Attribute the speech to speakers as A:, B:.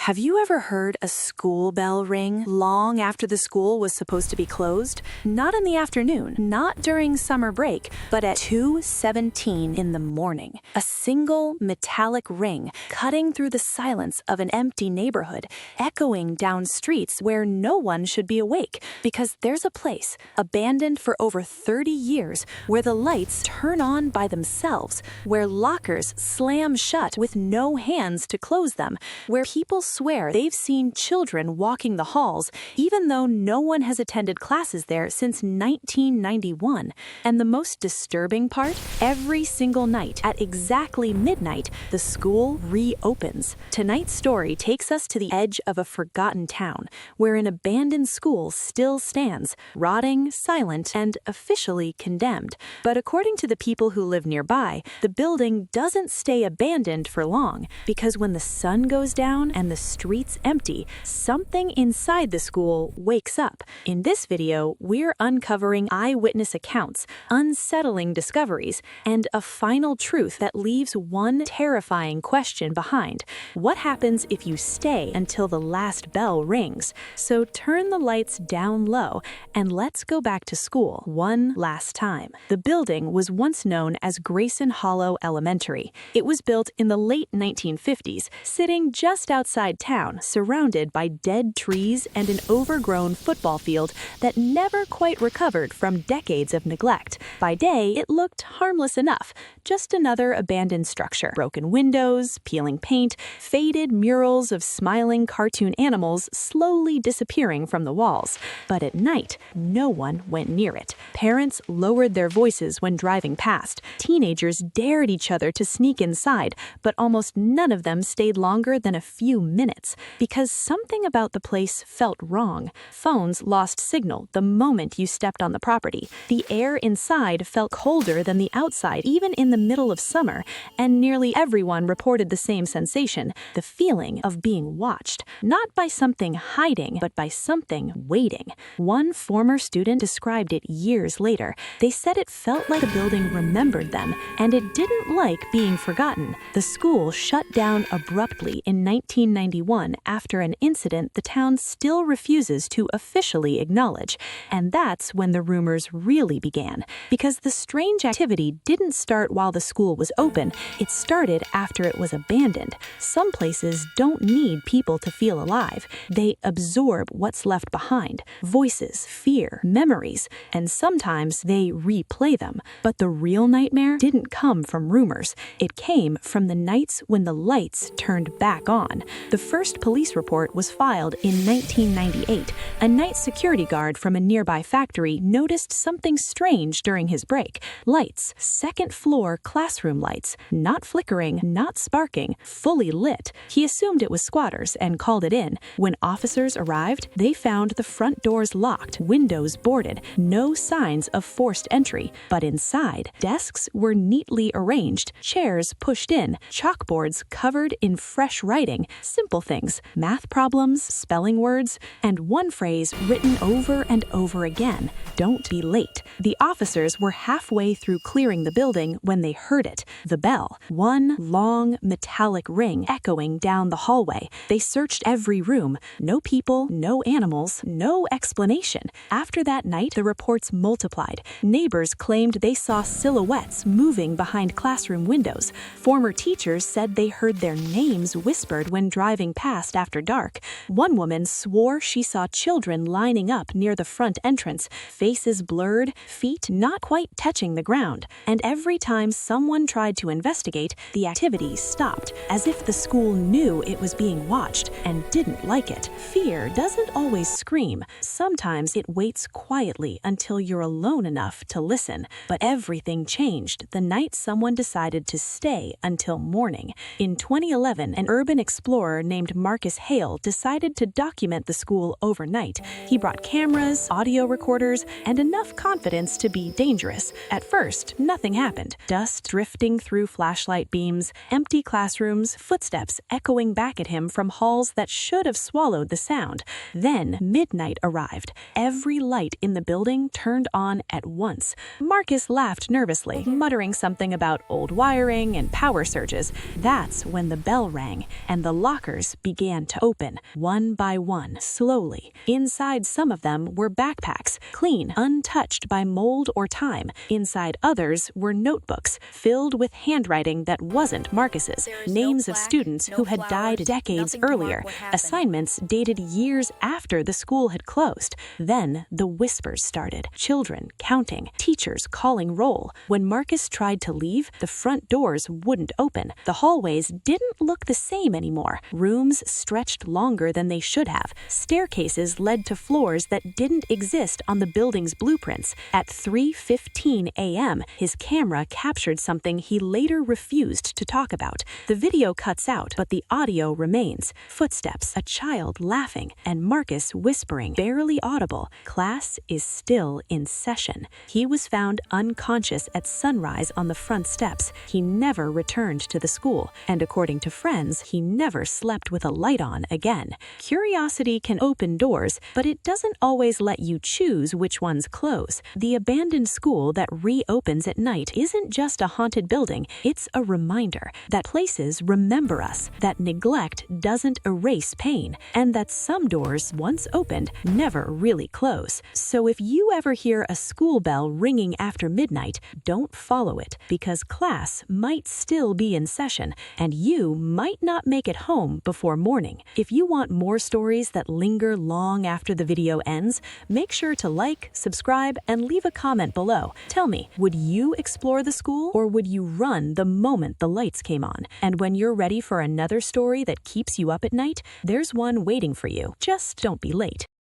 A: Have you ever heard a school bell ring long after the school was supposed to be closed? Not in the afternoon, not during summer break, but at 2:17 in the morning. A single metallic ring cutting through the silence of an empty neighborhood, echoing down streets where no one should be awake, because there's a place, abandoned for over 30 years, where the lights turn on by themselves, where lockers slam shut with no hands to close them, where people swear they've seen children walking the halls, even though no one has attended classes there since 1991. And the most disturbing part? Every single night, at exactly midnight, the school reopens. Tonight's story takes us to the edge of a forgotten town, where an abandoned school still stands, rotting, silent, and officially condemned. But according to the people who live nearby, the building doesn't stay abandoned for long, because when the sun goes down and the streets empty, something inside the school wakes up. In this video, we're uncovering eyewitness accounts, unsettling discoveries, and a final truth that leaves one terrifying question behind. What happens if you stay until the last bell rings? So turn the lights down low and let's go back to school one last time. The building was once known as Grayson Hollow Elementary. It was built in the late 1950s, sitting just outside town, surrounded by dead trees and an overgrown football field that never quite recovered from decades of neglect. By day, it looked harmless enough, just another abandoned structure. Broken windows, peeling paint, faded murals of smiling cartoon animals slowly disappearing from the walls. But at night, no one went near it. Parents lowered their voices when driving past. Teenagers dared each other to sneak inside, but almost none of them stayed longer than a few minutes, because something about the place felt wrong. Phones lost signal the moment you stepped on the property. The air inside felt colder than the outside, even in the middle of summer, and nearly everyone reported the same sensation, the feeling of being watched, not by something hiding, but by something waiting. One former student described it years later. They said it felt like the building remembered them, and it didn't like being forgotten. The school shut down abruptly in 1991 after an incident the town still refuses to officially acknowledge. And that's when the rumors really began, because the strange activity didn't start while the school was open. It started after it was abandoned. Some places don't need people to feel alive. They absorb what's left behind: voices, fear, memories, and sometimes they replay them. But the real nightmare didn't come from rumors. It came from the nights when the lights turned back on. The first police report was filed in 1998. A night security guard from a nearby factory noticed something strange during his break. Lights, second-floor classroom lights, not flickering, not sparking, fully lit. He assumed it was squatters and called it in. When officers arrived, they found the front doors locked, windows boarded, no signs of forced entry. But inside, desks were neatly arranged, chairs pushed in, chalkboards covered in fresh writing, simple things, math problems, spelling words, and one phrase written over and over again: "Don't be late." The officers were halfway through clearing the building when they heard it, the bell, one long metallic ring echoing down the hallway. They searched every room. No people, no animals, no explanation. After that night, the reports multiplied. Neighbors claimed they saw silhouettes moving behind classroom windows. Former teachers said they heard their names whispered when driving past after dark. One woman swore she saw children lining up near the front entrance, faces blurred, feet not quite touching the ground. And every time someone tried to investigate, the activity stopped, as if the school knew it was being watched and didn't like it. Fear doesn't always scream. Sometimes it waits quietly until you're alone enough to listen. But everything changed the night someone decided to stay until morning. In 2011, an urban explorer named Marcus Hale decided to document the school overnight. He brought cameras, audio recorders, and enough confidence to be dangerous. At first, nothing happened. Dust drifting through flashlight beams, empty classrooms, footsteps echoing back at him from halls that should have swallowed the sound. Then midnight arrived. Every light in the building turned on at once. Marcus laughed nervously, muttering something about old wiring and power surges. That's when the bell rang, and the lockers doors began to open, one by one, slowly. Inside some of them were backpacks, clean, untouched by mold or time. Inside others were notebooks, filled with handwriting that wasn't Marcus's, names of students who had died decades earlier, assignments dated years after the school had closed. Then the whispers started, children counting, teachers calling roll. When Marcus tried to leave, the front doors wouldn't open. The hallways didn't look the same anymore. Rooms stretched longer than they should have. Staircases led to floors that didn't exist on the building's blueprints. At 3:15 a.m., his camera captured something he later refused to talk about. The video cuts out, but the audio remains. Footsteps, a child laughing, and Marcus whispering, barely audible, "Class is still in session." He was found unconscious at sunrise on the front steps. He never returned to the school, and according to friends, he never slept with a light on again. Curiosity can open doors, but it doesn't always let you choose which ones close. The abandoned school that reopens at night isn't just a haunted building, it's a reminder that places remember us, that neglect doesn't erase pain, and that some doors, once opened, never really close. So if you ever hear a school bell ringing after midnight, don't follow it, because class might still be in session, and you might not make it home before morning. If you want more stories that linger long after the video ends, make sure to like, subscribe, and leave a comment below. Tell me, would you explore the school, or would you run the moment the lights came on? And when you're ready for another story that keeps you up at night, there's one waiting for you. Just don't be late.